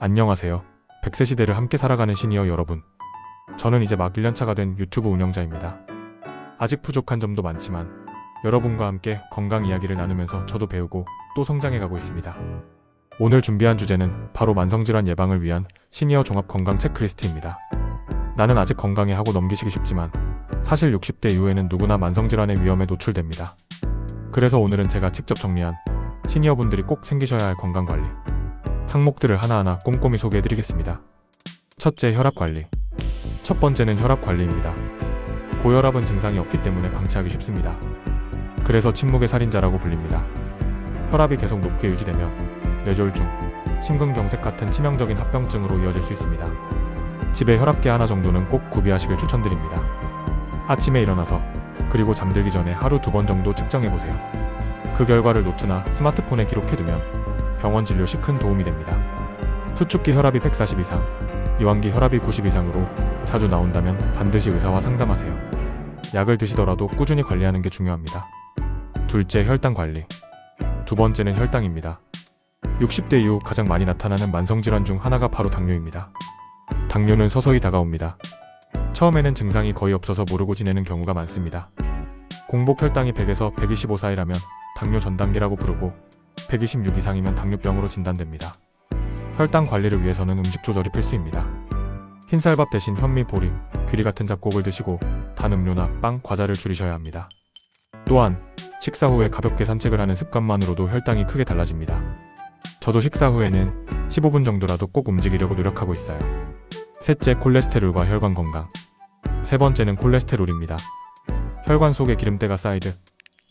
안녕하세요. 100세 시대를 함께 살아가는 시니어 여러분. 저는 이제 막 1년차가 된 유튜브 운영자입니다. 아직 부족한 점도 많지만 여러분과 함께 건강 이야기를 나누면서 저도 배우고 또 성장해가고 있습니다. 오늘 준비한 주제는 바로 만성질환 예방을 위한 시니어 종합 건강 체크리스트입니다. 나는 아직 건강해 하고 넘기시기 쉽지만 사실 60대 이후에는 누구나 만성질환의 위험에 노출됩니다. 그래서 오늘은 제가 직접 정리한 시니어분들이 꼭 챙기셔야 할 건강관리 항목들을 하나하나 꼼꼼히 소개해드리겠습니다. 첫째, 혈압관리. 첫 번째는 혈압관리입니다. 고혈압은 증상이 없기 때문에 방치하기 쉽습니다. 그래서 침묵의 살인자라고 불립니다. 혈압이 계속 높게 유지되면 뇌졸중, 심근경색 같은 치명적인 합병증으로 이어질 수 있습니다. 집에 혈압계 하나 정도는 꼭 구비하시길 추천드립니다. 아침에 일어나서 그리고 잠들기 전에 하루 2번 정도 측정해보세요. 그 결과를 노트나 스마트폰에 기록해두면 병원 진료 시 큰 도움이 됩니다. 수축기 혈압이 140 이상, 이완기 혈압이 90 이상으로 자주 나온다면 반드시 의사와 상담하세요. 약을 드시더라도 꾸준히 관리하는 게 중요합니다. 둘째, 혈당 관리. 두 번째는 혈당입니다. 60대 이후 가장 많이 나타나는 만성질환 중 하나가 바로 당뇨입니다. 당뇨는 서서히 다가옵니다. 처음에는 증상이 거의 없어서 모르고 지내는 경우가 많습니다. 공복 혈당이 100에서 125 사이라면 당뇨 전 단계라고 부르고 126 이상이면 당뇨병으로 진단됩니다. 혈당 관리를 위해서는 음식 조절이 필수입니다. 흰쌀밥 대신 현미, 보리, 귀리 같은 잡곡을 드시고 단 음료나 빵, 과자를 줄이셔야 합니다. 또한 식사 후에 가볍게 산책을 하는 습관만으로도 혈당이 크게 달라집니다. 저도 식사 후에는 15분 정도라도 꼭 움직이려고 노력하고 있어요. 셋째, 콜레스테롤과 혈관 건강. 세 번째는 콜레스테롤입니다. 혈관 속에 기름때가 쌓이듯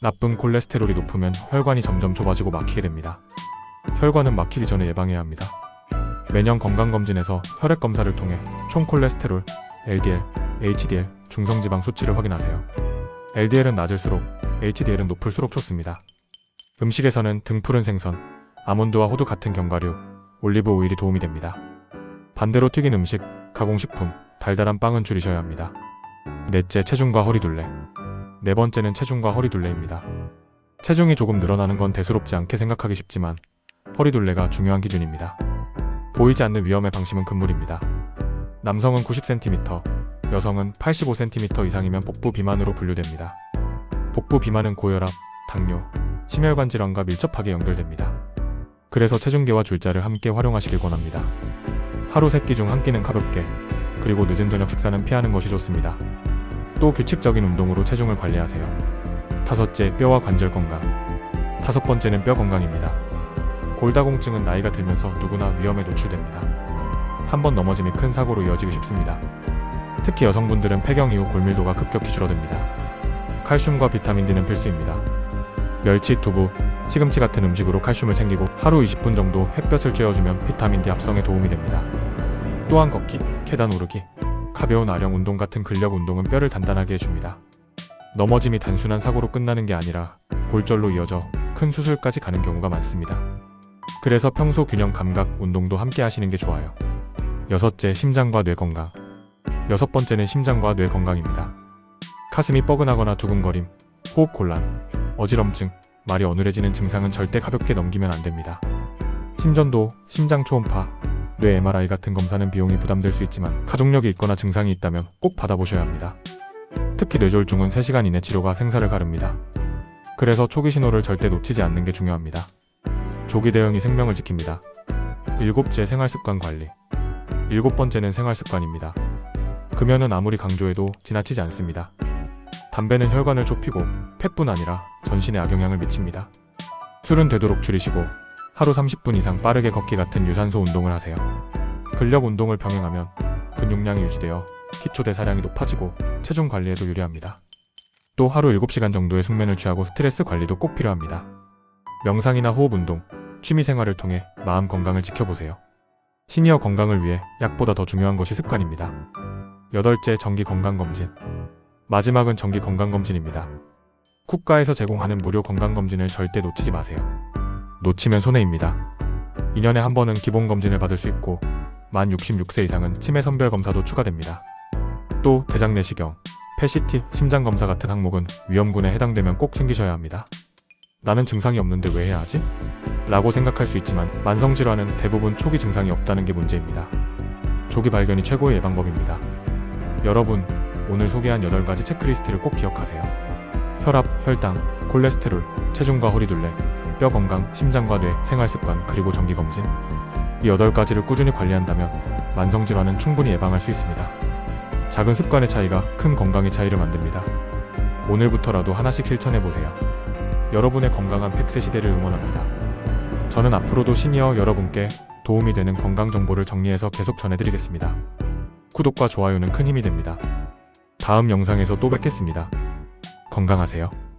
나쁜 콜레스테롤이 높으면 혈관이 점점 좁아지고 막히게 됩니다. 혈관은 막히기 전에 예방해야 합니다. 매년 건강검진에서 혈액검사를 통해 총 콜레스테롤, LDL, HDL, 중성지방 수치를 확인하세요. LDL은 낮을수록 HDL은 높을수록 좋습니다. 음식에서는 등푸른 생선, 아몬드와 호두 같은 견과류, 올리브 오일이 도움이 됩니다. 반대로 튀긴 음식, 가공식품, 달달한 빵은 줄이셔야 합니다. 넷째, 체중과 허리둘레. 네 번째는 체중과 허리둘레입니다. 체중이 조금 늘어나는 건 대수롭지 않게 생각하기 쉽지만 허리둘레가 중요한 기준입니다. 보이지 않는 위험의 방심은 금물입니다. 남성은 90cm, 여성은 85cm 이상이면 복부 비만으로 분류됩니다. 복부 비만은 고혈압, 당뇨, 심혈관 질환과 밀접하게 연결됩니다. 그래서 체중계와 줄자를 함께 활용하시길 권합니다. 하루 3끼 중 1끼는 가볍게, 그리고 늦은 저녁 식사는 피하는 것이 좋습니다. 또 규칙적인 운동으로 체중을 관리하세요. 다섯째, 뼈와 관절 건강. 다섯 번째는 뼈 건강입니다. 골다공증은 나이가 들면서 누구나 위험에 노출됩니다. 한번 넘어짐이 큰 사고로 이어지기 쉽습니다. 특히 여성분들은 폐경 이후 골밀도가 급격히 줄어듭니다. 칼슘과 비타민 D는 필수입니다. 멸치, 두부, 시금치 같은 음식으로 칼슘을 챙기고 하루 20분 정도 햇볕을 쬐어주면 비타민 D 합성에 도움이 됩니다. 또한 걷기, 계단 오르기, 가벼운 아령 운동 같은 근력 운동은 뼈를 단단하게 해줍니다. 넘어짐이 단순한 사고로 끝나는 게 아니라 골절로 이어져 큰 수술까지 가는 경우가 많습니다. 그래서 평소 균형 감각 운동도 함께 하시는 게 좋아요. 여섯째, 심장과 뇌 건강. 여섯 번째는 심장과 뇌 건강입니다. 가슴이 뻐근하거나 두근거림, 호흡 곤란, 어지럼증, 말이 어눌해지는 증상은 절대 가볍게 넘기면 안 됩니다. 심전도, 심장 초음파, 뇌 MRI 같은 검사는 비용이 부담될 수 있지만 가족력이 있거나 증상이 있다면 꼭 받아보셔야 합니다. 특히 뇌졸중은 3시간 이내 치료가 생사를 가릅니다. 그래서 초기 신호를 절대 놓치지 않는 게 중요합니다. 조기 대응이 생명을 지킵니다. 일곱째, 생활습관 관리. 일곱 번째는 생활습관입니다. 금연은 아무리 강조해도 지나치지 않습니다. 담배는 혈관을 좁히고 폐뿐 아니라 전신에 악영향을 미칩니다. 술은 되도록 줄이시고 하루 30분 이상 빠르게 걷기 같은 유산소 운동을 하세요. 근력 운동을 병행하면 근육량이 유지되어 기초 대사량이 높아지고 체중 관리에도 유리합니다. 또 하루 7시간 정도의 숙면을 취하고 스트레스 관리도 꼭 필요합니다. 명상이나 호흡 운동, 취미 생활을 통해 마음 건강을 지켜보세요. 시니어 건강을 위해 약보다 더 중요한 것이 습관입니다. 여덟째, 정기 건강검진. 마지막은 정기 건강검진입니다. 국가에서 제공하는 무료 건강검진을 절대 놓치지 마세요. 놓치면 손해입니다. 2년에 한 번은 기본검진을 받을 수 있고 만 66세 이상은 치매 선별 검사도 추가됩니다. 또 대장 내시경, 펫CT, 심장검사 같은 항목은 위험군에 해당되면 꼭 챙기셔야 합니다. 나는 증상이 없는데 왜 해야 하지? 라고 생각할 수 있지만 만성질환은 대부분 초기 증상이 없다는 게 문제입니다. 조기 발견이 최고의 예방법입니다. 여러분, 오늘 소개한 8가지 체크리스트를 꼭 기억하세요. 혈압, 혈당, 콜레스테롤, 체중과 허리둘레, 뼈 건강, 심장과 뇌, 생활습관, 그리고 정기검진. 이 8가지를 꾸준히 관리한다면 만성질환은 충분히 예방할 수 있습니다. 작은 습관의 차이가 큰 건강의 차이를 만듭니다. 오늘부터라도 하나씩 실천해보세요. 여러분의 건강한 100세 시대를 응원합니다. 저는 앞으로도 시니어 여러분께 도움이 되는 건강 정보를 정리해서 계속 전해드리겠습니다. 구독과 좋아요는 큰 힘이 됩니다. 다음 영상에서 또 뵙겠습니다. 건강하세요.